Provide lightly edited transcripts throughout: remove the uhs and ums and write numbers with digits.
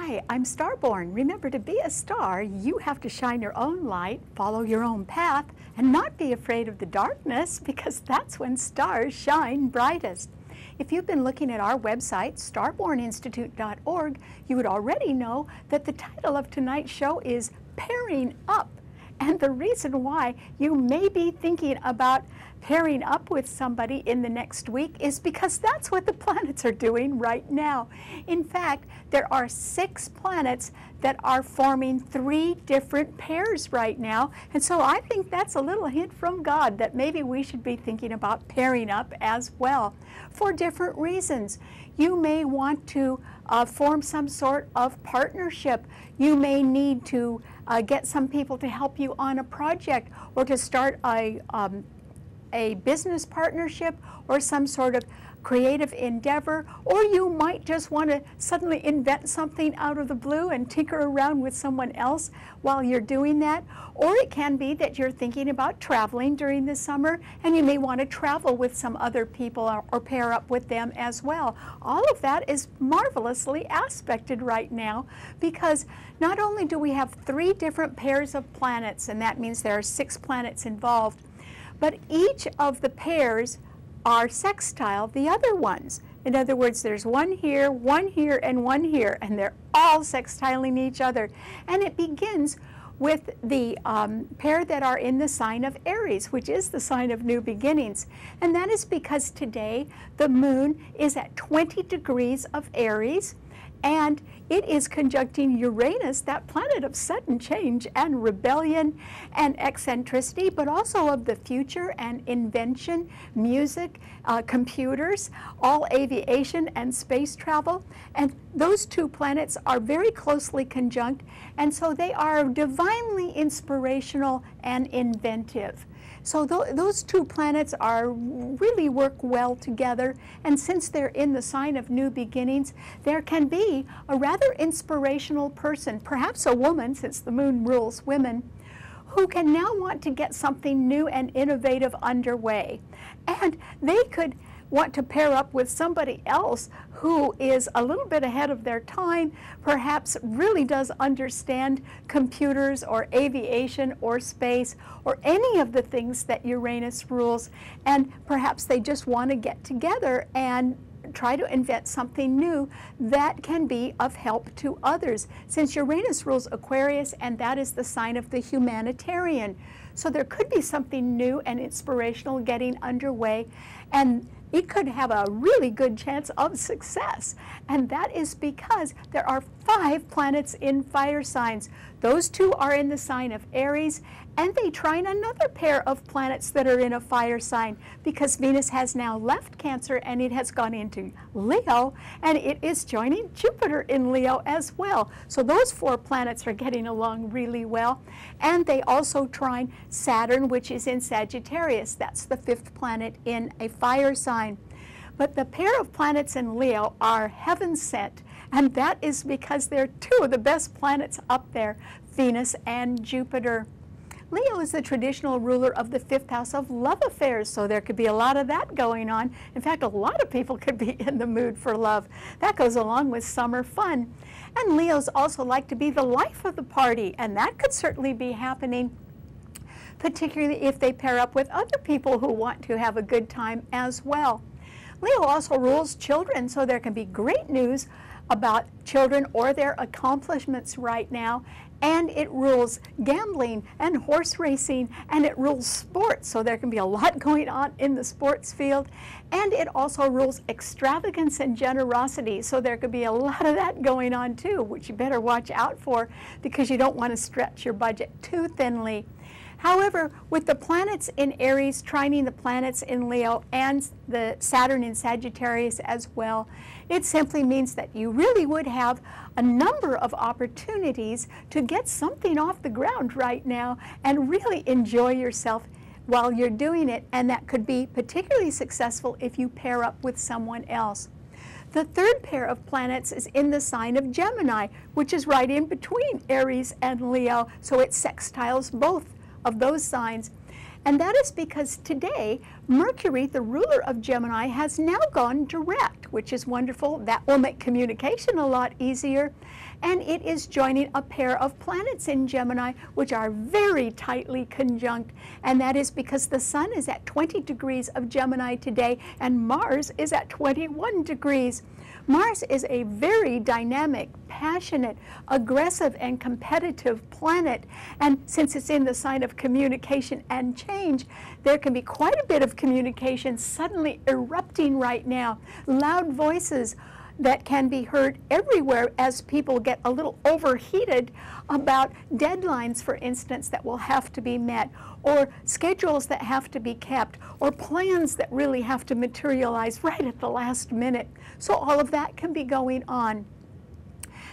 Hi, I'm Starborn. Remember, to be a star, you have to shine your own light, follow your own path, and not be afraid of the darkness, because that's when stars shine brightest. If you've been looking at our website, starborninstitute.org, you would already know that the title of tonight's show is Pairing Up. And the reason why you may be thinking about pairing up with somebody in the next week is because that's what the planets are doing right now. In fact, there are 6 planets that are forming 3 different pairs right now. And so I think that's a little hint from God that maybe we should be thinking about pairing up as well for different reasons. You may want to form some sort of partnership. You may need to get some people to help you on a project, or to start a business partnership or some sort of creative endeavor, or you might just want to suddenly invent something out of the blue and tinker around with someone else while you're doing that. Or it can be that you're thinking about traveling during the summer, and you may want to travel with some other people or pair up with them as well. All of that is marvelously aspected right now, because not only do we have 3 different pairs of planets, and that means there are 6 planets involved, but each of the pairs are sextile the other ones. In other words, there's one here, and one here, and they're all sextiling each other. And it begins with the pair that are in the sign of Aries, which is the sign of new beginnings. And that is because today the moon is at 20 degrees of Aries, and it is conjuncting Uranus, that planet of sudden change and rebellion and eccentricity, but also of the future and invention, music, computers, all aviation and space travel. And those 2 planets are very closely conjunct, and so they are divinely inspirational and inventive. So those 2 planets really work well together, and since they're in the sign of new beginnings, there can be a rather inspirational person, perhaps a woman, since the moon rules women, who can now want to get something new and innovative underway. And they could want to pair up with somebody else who is a little bit ahead of their time, perhaps really does understand computers or aviation or space or any of the things that Uranus rules, and perhaps they just want to get together and try to invent something new that can be of help to others, since Uranus rules Aquarius, and that is the sign of the humanitarian. So there could be something new and inspirational getting underway, and it could have a really good chance of success. And that is because there are 5 planets in fire signs. Those 2 are in the sign of Aries, and they trine another pair of planets that are in a fire sign, because Venus has now left Cancer and it has gone into Leo, and it is joining Jupiter in Leo as well. So those 4 planets are getting along really well. And they also trine Saturn, which is in Sagittarius. That's the 5th planet in a fire sign. But the pair of planets in Leo are heaven sent, and that is because they're 2 of the best planets up there, Venus and Jupiter. Leo is the traditional ruler of the 5th house of love affairs, so there could be a lot of that going on. In fact, a lot of people could be in the mood for love. That goes along with summer fun. And Leos also like to be the life of the party, and that could certainly be happening, particularly if they pair up with other people who want to have a good time as well. Leo also rules children, so there can be great news about children or their accomplishments right now. And it rules gambling and horse racing, and it rules sports, so there can be a lot going on in the sports field. And it also rules extravagance and generosity, so there could be a lot of that going on too, which you better watch out for, because you don't want to stretch your budget too thinly. However, with the planets in Aries trining the planets in Leo and the Saturn in Sagittarius as well, it simply means that you really would have a number of opportunities to get something off the ground right now and really enjoy yourself while you're doing it, and that could be particularly successful if you pair up with someone else. The 3rd pair of planets is in the sign of Gemini, which is right in between Aries and Leo, so it sextiles both of those signs. And that is because today, Mercury, the ruler of Gemini, has now gone direct, which is wonderful. That will make communication a lot easier. And it is joining a pair of planets in Gemini, which are very tightly conjunct. And that is because the Sun is at 20 degrees of Gemini today, and Mars is at 21 degrees. Mars is a very dynamic, passionate, aggressive, and competitive planet. And since it's in the sign of communication and change, there can be quite a bit of communication suddenly erupting right now. Loud voices that can be heard everywhere as people get a little overheated about deadlines, for instance, that will have to be met, or schedules that have to be kept, or plans that really have to materialize right at the last minute. So all of that can be going on.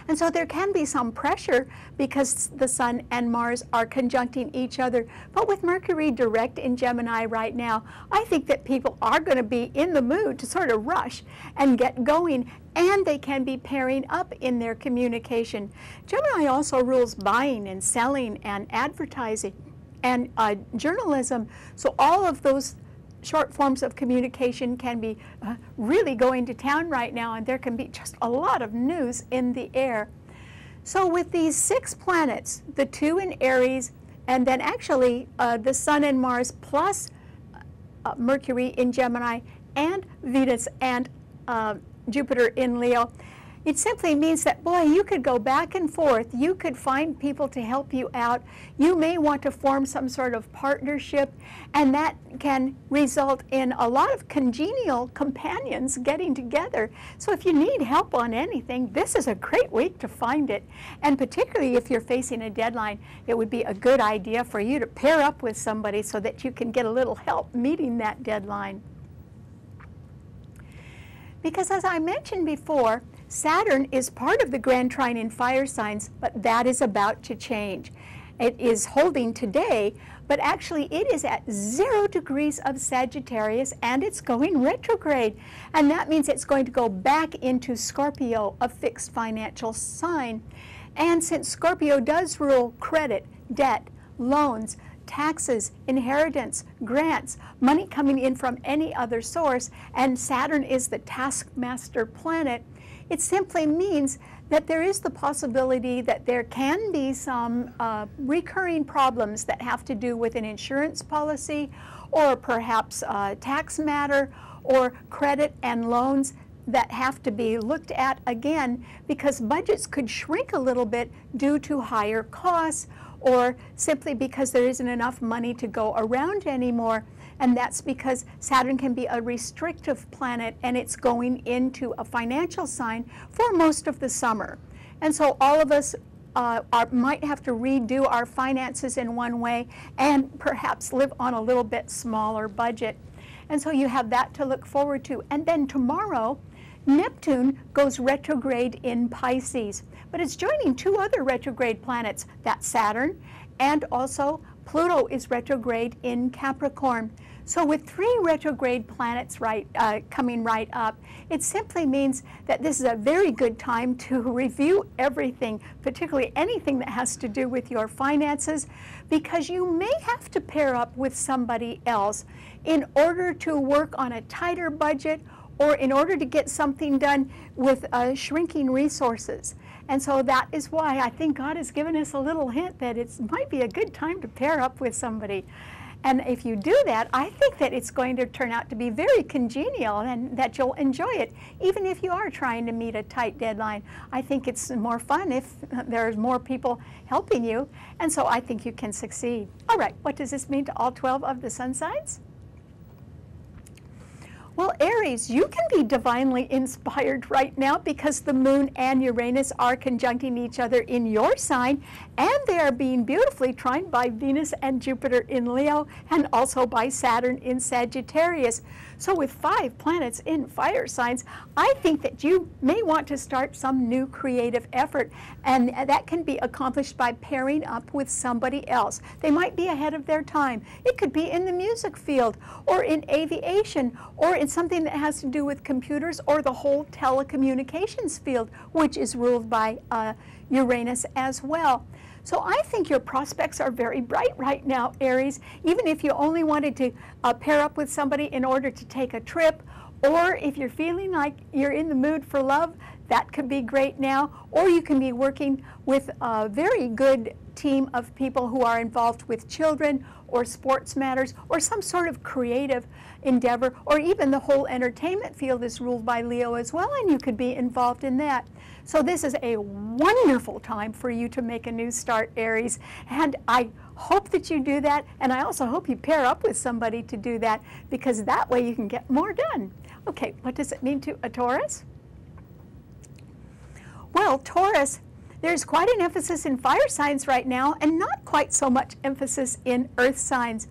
And so there can be some pressure because the Sun and Mars are conjuncting each other. But with Mercury direct in Gemini right now, I think that people are going to be in the mood to sort of rush and get going, and they can be pairing up in their communication. Gemini also rules buying and selling and advertising and journalism. So all of those short forms of communication can be really going to town right now, and there can be just a lot of news in the air. So with these 6 planets, the 2 in Aries, and then actually the Sun and Mars plus Mercury in Gemini, and Venus and Jupiter in Leo, it simply means that, boy, you could go back and forth. You could find people to help you out. You may want to form some sort of partnership, and that can result in a lot of congenial companions getting together. So if you need help on anything, this is a great week to find it. And particularly if you're facing a deadline, it would be a good idea for you to pair up with somebody so that you can get a little help meeting that deadline. Because as I mentioned before, Saturn is part of the grand trine in fire signs, but that is about to change. It is holding today, but actually it is at 0 degrees of Sagittarius, and it's going retrograde. And that means it's going to go back into Scorpio, a fixed financial sign. And since Scorpio does rule credit, debt, loans, taxes, inheritance, grants, money coming in from any other source, and Saturn is the taskmaster planet, it simply means that there is the possibility that there can be some recurring problems that have to do with an insurance policy, or perhaps a tax matter, or credit and loans that have to be looked at again, because budgets could shrink a little bit due to higher costs, or simply because there isn't enough money to go around anymore. And that's because Saturn can be a restrictive planet, and it's going into a financial sign for most of the summer. And so all of us might have to redo our finances in one way, and perhaps live on a little bit smaller budget. And so you have that to look forward to. And then tomorrow, Neptune goes retrograde in Pisces, but it's joining 2 other retrograde planets, that's Saturn, and also Pluto is retrograde in Capricorn. So with 3 retrograde planets coming right up, it simply means that this is a very good time to review everything, particularly anything that has to do with your finances, because you may have to pair up with somebody else in order to work on a tighter budget, or in order to get something done with shrinking resources. And so that is why I think God has given us a little hint that it might be a good time to pair up with somebody. And if you do that, I think that it's going to turn out to be very congenial, and that you'll enjoy it, even if you are trying to meet a tight deadline. I think it's more fun if there's more people helping you, and so I think you can succeed. All right, what does this mean to all 12 of the sun signs? Well, Aries, you can be divinely inspired right now because the Moon and Uranus are conjuncting each other in your sign, and they are being beautifully trined by Venus and Jupiter in Leo, and also by Saturn in Sagittarius. So with 5 planets in fire signs, I think that you may want to start some new creative effort, and that can be accomplished by pairing up with somebody else. They might be ahead of their time. It could be in the music field, or in aviation, or it's something that has to do with computers or the whole telecommunications field, which is ruled by Uranus as well. So I think your prospects are very bright right now, Aries. Even if you only wanted to pair up with somebody in order to take a trip, or if you're feeling like you're in the mood for love, that could be great now. Or you can be working with a very good team of people who are involved with children or sports matters or some sort of creative endeavor, or even the whole entertainment field is ruled by Leo as well, and you could be involved in that. So this is a wonderful time for you to make a new start, Aries, and I hope that you do that, and I also hope you pair up with somebody to do that, because that way you can get more done. Okay, what does it mean to a Taurus? Well, Taurus, there's quite an emphasis in fire signs right now and not quite so much emphasis in earth signs.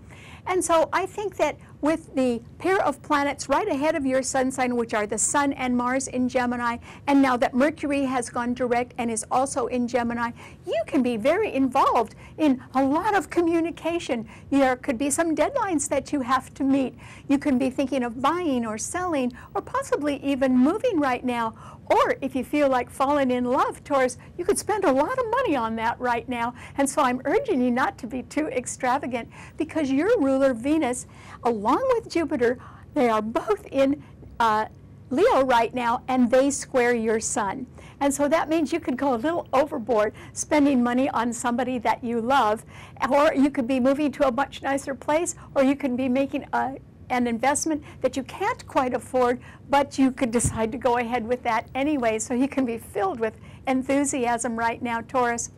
And so I think that with the pair of planets right ahead of your sun sign, which are the Sun and Mars in Gemini, and now that Mercury has gone direct and is also in Gemini, you can be very involved in a lot of communication. There could be some deadlines that you have to meet. You can be thinking of buying or selling or possibly even moving right now. Or if you feel like falling in love, Taurus, you could spend a lot of money on that right now. And so I'm urging you not to be too extravagant, because your ruler, Venus, along with Jupiter, they are both in Leo right now, and they square your sun. And so that means you could go a little overboard spending money on somebody that you love, or you could be moving to a much nicer place, or you can be making an investment that you can't quite afford, but you could decide to go ahead with that anyway, so you can be filled with enthusiasm right now, Taurus.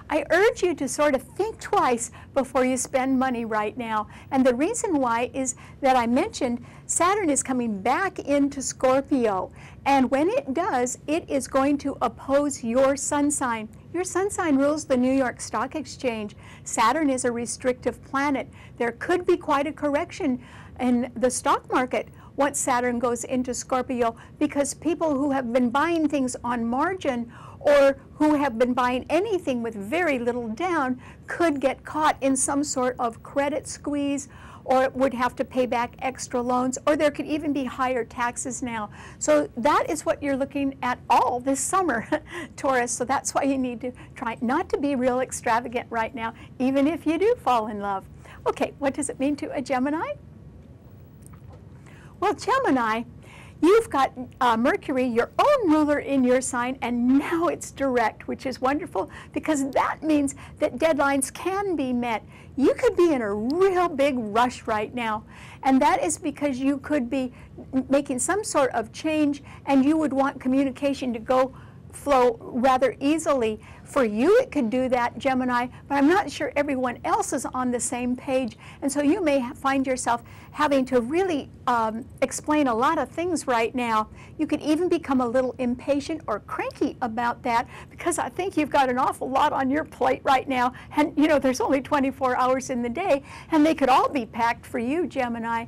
I urge you to sort of think twice before you spend money right now. And the reason why is that I mentioned Saturn is coming back into Scorpio. And when it does, it is going to oppose your sun sign. Your sun sign rules the New York Stock Exchange. Saturn is a restrictive planet. There could be quite a correction in the stock market once Saturn goes into Scorpio, because people who have been buying things on margin or who have been buying anything with very little down could get caught in some sort of credit squeeze, or would have to pay back extra loans, or there could even be higher taxes now. So that is what you're looking at all this summer, Taurus. So that's why you need to try not to be real extravagant right now, even if you do fall in love. Okay, what does it mean to a Gemini? Well, Gemini, you've got Mercury, your own ruler, in your sign, and now it's direct, which is wonderful, because that means that deadlines can be met. You could be in a real big rush right now, and that is because you could be making some sort of change, and you would want communication to flow rather easily. For you, it could do that, Gemini, but I'm not sure everyone else is on the same page, and so you may find yourself having to really explain a lot of things right now. You could even become a little impatient or cranky about that, because I think you've got an awful lot on your plate right now, and you know, there's only 24 hours in the day, and they could all be packed for you, Gemini.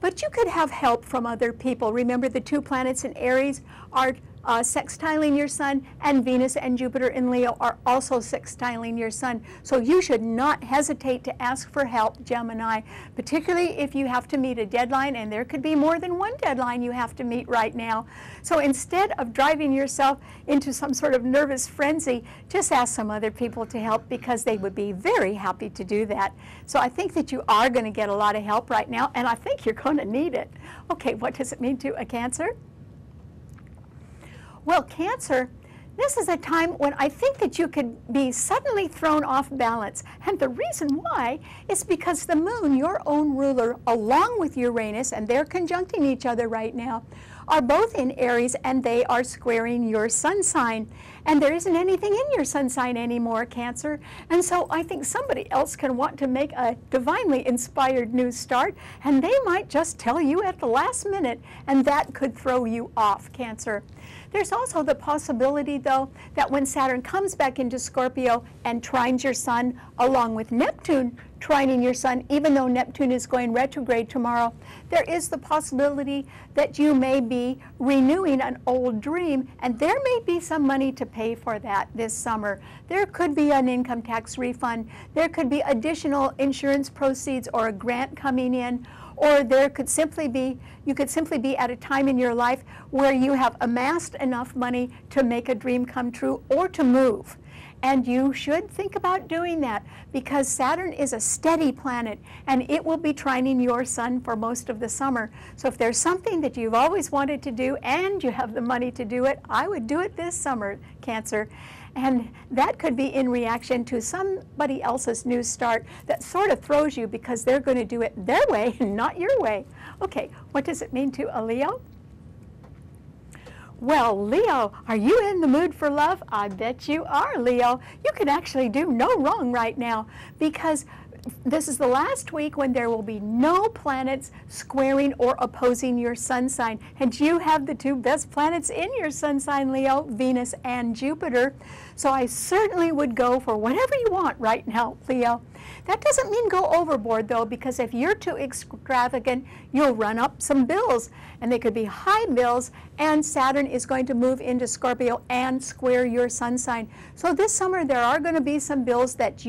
But you could have help from other people. Remember, the two planets in Aries are sextiling your sun, and Venus and Jupiter in Leo are also sextiling your sun. So you should not hesitate to ask for help, Gemini, particularly if you have to meet a deadline, and there could be more than one deadline you have to meet right now. So instead of driving yourself into some sort of nervous frenzy, just ask some other people to help, because they would be very happy to do that. So I think that you are going to get a lot of help right now, and I think you're going to need it. Okay, what does it mean to a Cancer? Well, Cancer, this is a time when I think that you could be suddenly thrown off balance. And the reason why is because the moon, your own ruler, along with Uranus, and they're conjuncting each other right now, are both in Aries, and they are squaring your sun sign. And there isn't anything in your sun sign anymore, Cancer. And so I think somebody else can want to make a divinely inspired new start, and they might just tell you at the last minute, and that could throw you off, Cancer. There's also the possibility, though, that when Saturn comes back into Scorpio and trines your sun, along with Neptune trining your sun, even though Neptune is going retrograde tomorrow, there is the possibility that you may be renewing an old dream, and there may be some money to pay for that this summer. There could be an income tax refund. There could be additional insurance proceeds or a grant coming in, or there could simply be, you could simply be at a time in your life where you have amassed enough money to make a dream come true or to move. And you should think about doing that, because Saturn is a steady planet and it will be trining your sun for most of the summer. So if there's something that you've always wanted to do and you have the money to do it, I would do it this summer, Cancer. And that could be in reaction to somebody else's new start that sort of throws you because they're going to do it their way and not your way. Okay, what does it mean to a Leo? Well, Leo, are you in the mood for love? I bet you are, Leo. You can actually do no wrong right now, because this is the last week when there will be no planets squaring or opposing your sun sign. And you have the two best planets in your sun sign, Leo, Venus and Jupiter. So I certainly would go for whatever you want right now, Leo. That doesn't mean go overboard, though, because if you're too extravagant, you'll run up some bills. And they could be high bills, and Saturn is going to move into Scorpio and square your sun sign. So this summer there are going to be some bills that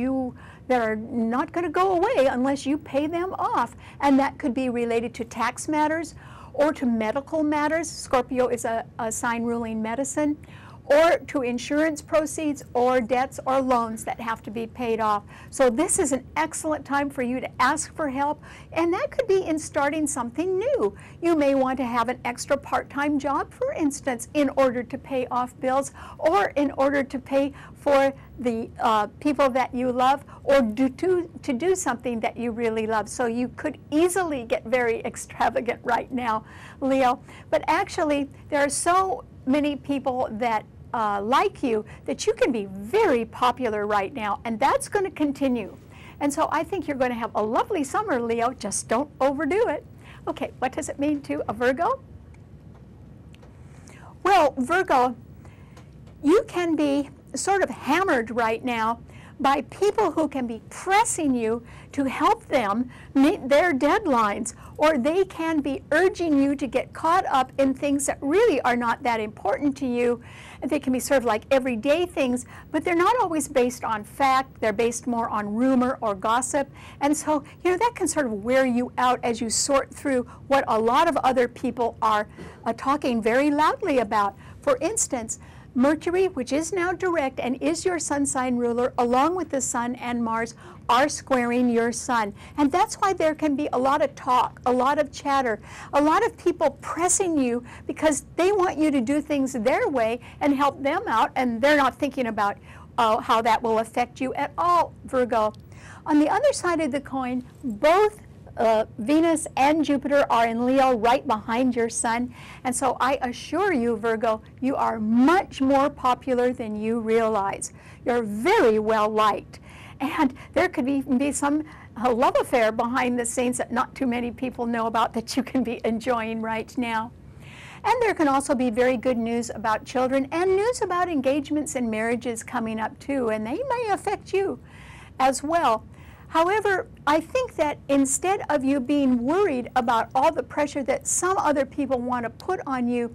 are not going to go away unless you pay them off. And that could be related to tax matters or to medical matters. Scorpio is a sign ruling medicine. Or to insurance proceeds or debts or loans that have to be paid off. So this is an excellent time for you to ask for help, and that could be in starting something new. You may want to have an extra part-time job, for instance, in order to pay off bills or in order to pay for the people that you love, or to do something that you really love. So you could easily get very extravagant right now, Leo. But actually, there are so many people that like you that you can be very popular right now, and that's going to continue. And so I think you're going to have a lovely summer, Leo. Just don't overdo it. Okay, what does it mean to a Virgo? Well, Virgo, you can be sort of hammered right now by people who can be pressing you to help them meet their deadlines, or they can be urging you to get caught up in things that really are not that important to you. And they can be sort of like everyday things, but they're not always based on fact. They're based more on rumor or gossip. And so, that can sort of wear you out as you sort through what a lot of other people are talking very loudly about. For instance, Mercury, which is now direct and is your sun sign ruler, along with the Sun and Mars, are squaring your sun. And that's why there can be a lot of talk, a lot of chatter, a lot of people pressing you because they want you to do things their way and help them out, and they're not thinking about how that will affect you at all, Virgo. On the other side of the coin, both Venus and Jupiter are in Leo right behind your sun. And so I assure you, Virgo, you are much more popular than you realize. You're very well liked. And there could even be some love affair behind the scenes that not too many people know about that you can be enjoying right now. And there can also be very good news about children and news about engagements and marriages coming up too, and they may affect you as well. However, I think that instead of you being worried about all the pressure that some other people want to put on you,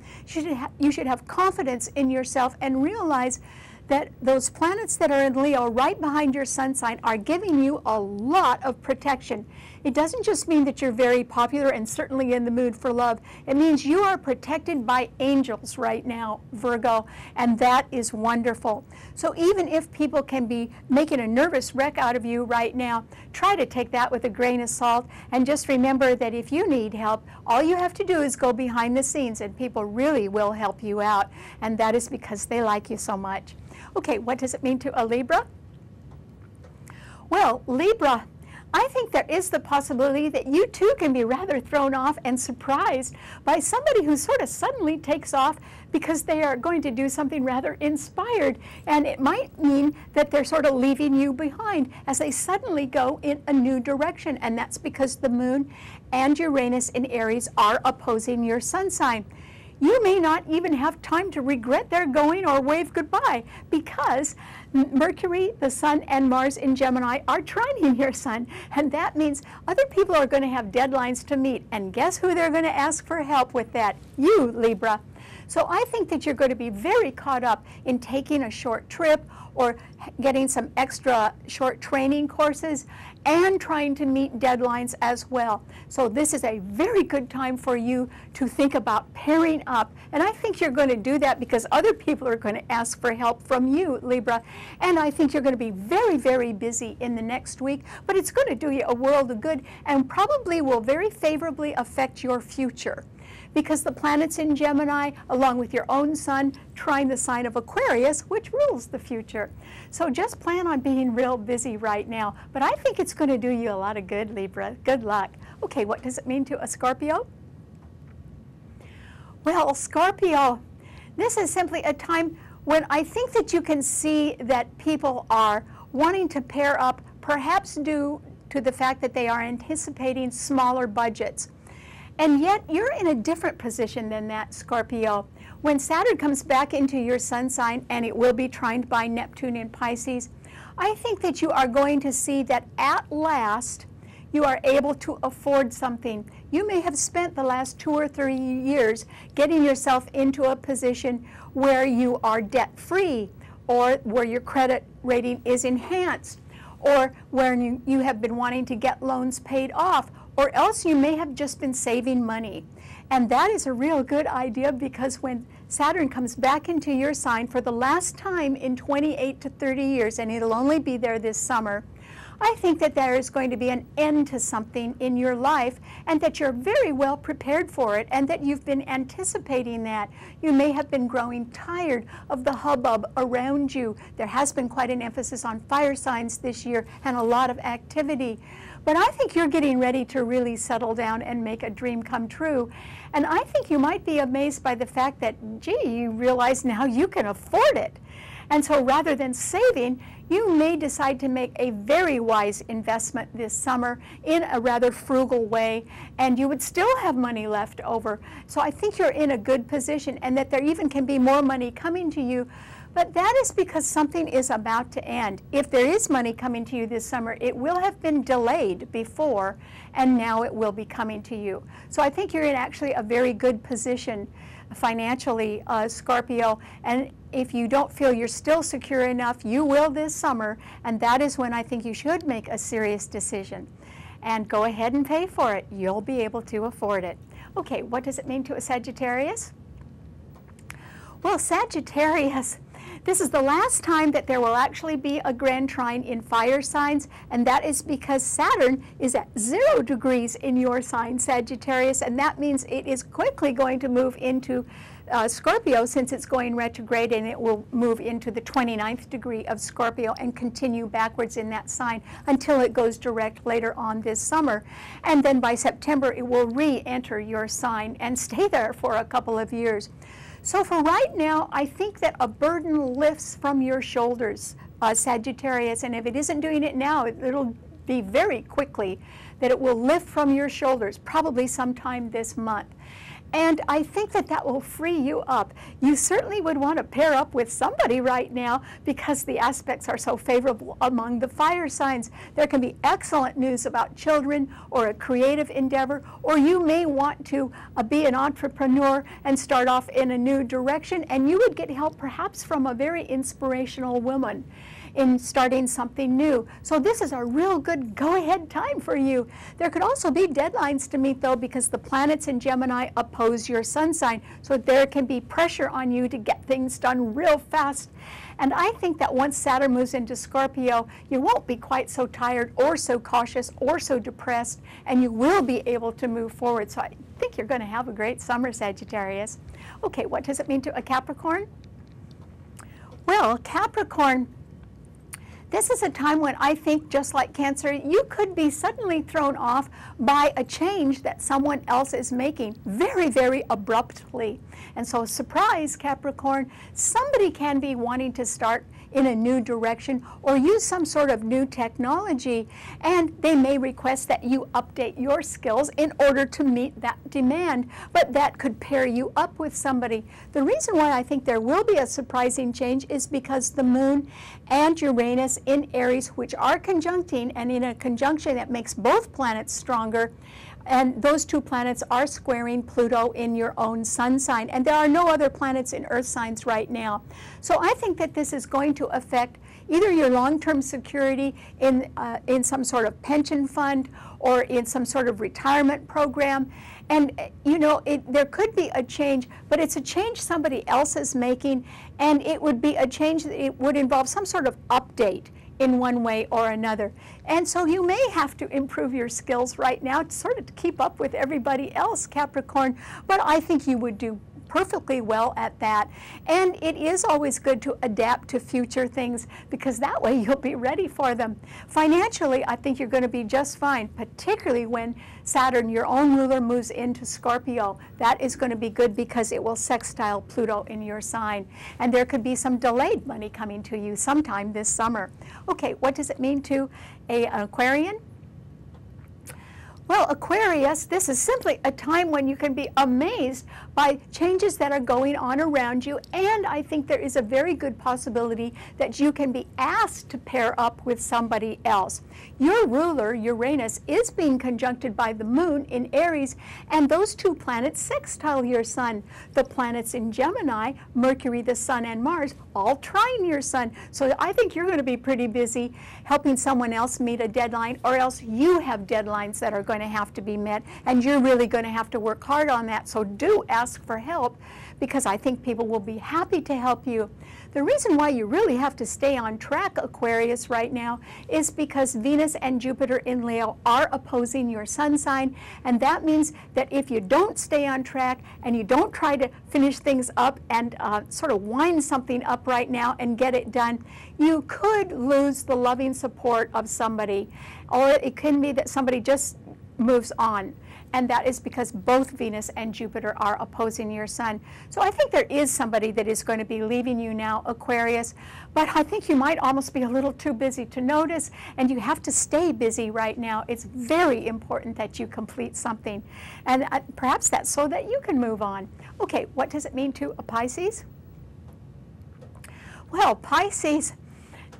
you should have confidence in yourself and realize that those planets that are in Leo right behind your sun sign are giving you a lot of protection. It doesn't just mean that you're very popular and certainly in the mood for love. It means you are protected by angels right now, Virgo, and that is wonderful. So even if people can be making a nervous wreck out of you right now, try to take that with a grain of salt, and just remember that if you need help, all you have to do is go behind the scenes and people really will help you out, and that is because they like you so much. Okay, what does it mean to a Libra? Well, Libra, I think there is the possibility that you too can be rather thrown off and surprised by somebody who sort of suddenly takes off because they are going to do something rather inspired. And it might mean that they're sort of leaving you behind as they suddenly go in a new direction. And that's because the moon and Uranus in Aries are opposing your sun sign. You may not even have time to regret their going or wave goodbye, because Mercury, the Sun, and Mars in Gemini are trining your sun. And that means other people are going to have deadlines to meet. And guess who they're going to ask for help with that? You, Libra. So I think that you're going to be very caught up in taking a short trip or getting some extra short training courses and trying to meet deadlines as well. So this is a very good time for you to think about pairing up. And I think you're going to do that because other people are going to ask for help from you, Libra. And I think you're going to be very, very busy in the next week, but it's going to do you a world of good and probably will very favorably affect your future, because the planets in Gemini, along with your own sun, trine the sign of Aquarius, which rules the future. So just plan on being real busy right now. But I think it's going to do you a lot of good, Libra. Good luck. Okay, what does it mean to a Scorpio? Well, Scorpio, this is simply a time when I think that you can see that people are wanting to pair up, perhaps due to the fact that they are anticipating smaller budgets. And yet, you're in a different position than that, Scorpio. When Saturn comes back into your sun sign, and it will be trined by Neptune in Pisces, I think that you are going to see that at last you are able to afford something. You may have spent the last 2 or 3 years getting yourself into a position where you are debt-free, or where your credit rating is enhanced, or where you have been wanting to get loans paid off, or else you may have just been saving money. And that is a real good idea, because when Saturn comes back into your sign for the last time in 28 to 30 years, and it'll only be there this summer, I think that there is going to be an end to something in your life, and that you're very well prepared for it, and that you've been anticipating that. You may have been growing tired of the hubbub around you. There has been quite an emphasis on fire signs this year and a lot of activity. But I think you're getting ready to really settle down and make a dream come true. And I think you might be amazed by the fact that, gee, you realize now you can afford it. And so rather than saving, you may decide to make a very wise investment this summer in a rather frugal way, and you would still have money left over. So I think you're in a good position, and that there even can be more money coming to you. But that is because something is about to end. If there is money coming to you this summer, it will have been delayed before, and now it will be coming to you. So I think you're in actually a very good position financially, Scorpio. And if you don't feel you're still secure enough, you will this summer, and that is when I think you should make a serious decision. And go ahead and pay for it. You'll be able to afford it. Okay, what does it mean to a Sagittarius? Well, Sagittarius, this is the last time that there will actually be a grand trine in fire signs, and that is because Saturn is at 0 degrees in your sign, Sagittarius, and that means it is quickly going to move into Scorpio, since it's going retrograde, and it will move into the 29th degree of Scorpio and continue backwards in that sign until it goes direct later on this summer. And then by September, it will re-enter your sign and stay there for a couple of years. So for right now, I think that a burden lifts from your shoulders, Sagittarius, and if it isn't doing it now, it'll be very quickly that it will lift from your shoulders, probably sometime this month. And I think that that will free you up. You certainly would want to pair up with somebody right now, because the aspects are so favorable among the fire signs. There can be excellent news about children or a creative endeavor, or you may want to be an entrepreneur and start off in a new direction, and you would get help perhaps from a very inspirational woman in starting something new. So this is a real good go-ahead time for you. There could also be deadlines to meet, though, because the planets in Gemini oppose your sun sign. So there can be pressure on you to get things done real fast. And I think that once Saturn moves into Scorpio, you won't be quite so tired or so cautious or so depressed, and you will be able to move forward. So I think you're going to have a great summer, Sagittarius. Okay, what does it mean to a Capricorn? Well, Capricorn, this is a time when I think, just like Cancer, you could be suddenly thrown off by a change that someone else is making very, very abruptly. And so, surprise, Capricorn, somebody can be wanting to start in a new direction or use some sort of new technology, and they may request that you update your skills in order to meet that demand, but that could pair you up with somebody. The reason why I think there will be a surprising change is because the Moon and Uranus in Aries, which are conjuncting, and in a conjunction that makes both planets stronger, And those two planets are squaring Pluto in your own sun sign. And there are no other planets in earth signs right now. So I think that this is going to affect either your long-term security in some sort of pension fund or in some sort of retirement program. And, you know, there could be a change, but it's a change somebody else is making, and it would be a change that it would involve some sort of update in one way or another. And so you may have to improve your skills right now to sort of keep up with everybody else, Capricorn, but I think you would do perfectly well at that. And it is always good to adapt to future things, because that way you'll be ready for them. Financially, I think you're going to be just fine, particularly when Saturn, your own ruler, moves into Scorpio. That is going to be good because it will sextile Pluto in your sign. And there could be some delayed money coming to you sometime this summer. Okay, what does it mean to an Aquarian? Well, Aquarius, this is simply a time when you can be amazed by changes that are going on around you, and I think there is a very good possibility that you can be asked to pair up with somebody else. Your ruler, Uranus, is being conjuncted by the moon in Aries, and those two planets sextile your sun. The planets in Gemini, Mercury, the sun, and Mars, all trine your sun. So I think you're going to be pretty busy helping someone else meet a deadline, or else you have deadlines that are going to have to be met, and you're really going to have to work hard on that. So do ask for help, because I think people will be happy to help you. The reason why you really have to stay on track, Aquarius, right now is because Venus and Jupiter in Leo are opposing your sun sign, and that means that if you don't stay on track and you don't try to finish things up and sort of wind something up right now and get it done, you could lose the loving support of somebody, or it can be that somebody just moves on. And that is because both Venus and Jupiter are opposing your sun. So I think there is somebody that is going to be leaving you now, Aquarius, but I think you might almost be a little too busy to notice, and you have to stay busy right now. It's very important that you complete something, and perhaps that's so that you can move on. Okay, what does it mean to a Pisces? Well, Pisces,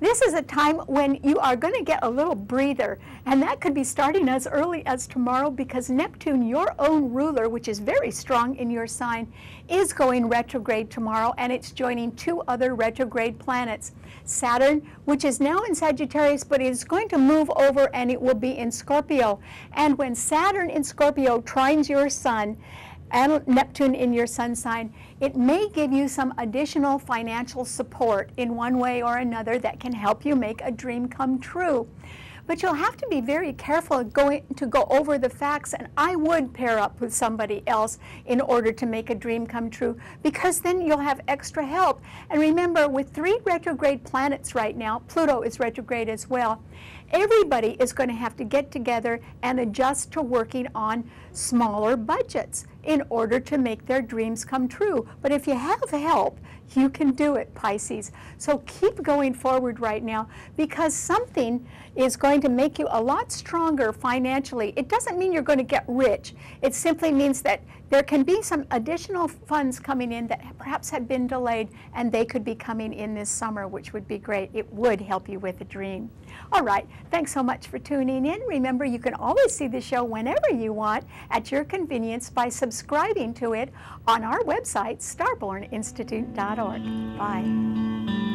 this is a time when you are going to get a little breather, and that could be starting as early as tomorrow, because Neptune, your own ruler, which is very strong in your sign, is going retrograde tomorrow, and it's joining two other retrograde planets. Saturn, which is now in Sagittarius, but it is going to move over and it will be in Scorpio. And when Saturn in Scorpio trines your sun, and Neptune in your sun sign, it may give you some additional financial support in one way or another that can help you make a dream come true. But you'll have to be very careful going to go over the facts, and I would pair up with somebody else in order to make a dream come true, because then you'll have extra help. And remember, with 3 retrograde planets right now, Pluto is retrograde as well, everybody is going to have to get together and adjust to working on smaller budgets in order to make their dreams come true. But if you have help, you can do it, Pisces. So keep going forward right now, because something is going to make you a lot stronger financially. It doesn't mean you're going to get rich. It simply means that there can be some additional funds coming in that perhaps have been delayed, and they could be coming in this summer, which would be great. It would help you with a dream. All right, thanks so much for tuning in. Remember, you can always see the show whenever you want at your convenience by subscribing to it on our website, starborninstitute.org. Bye.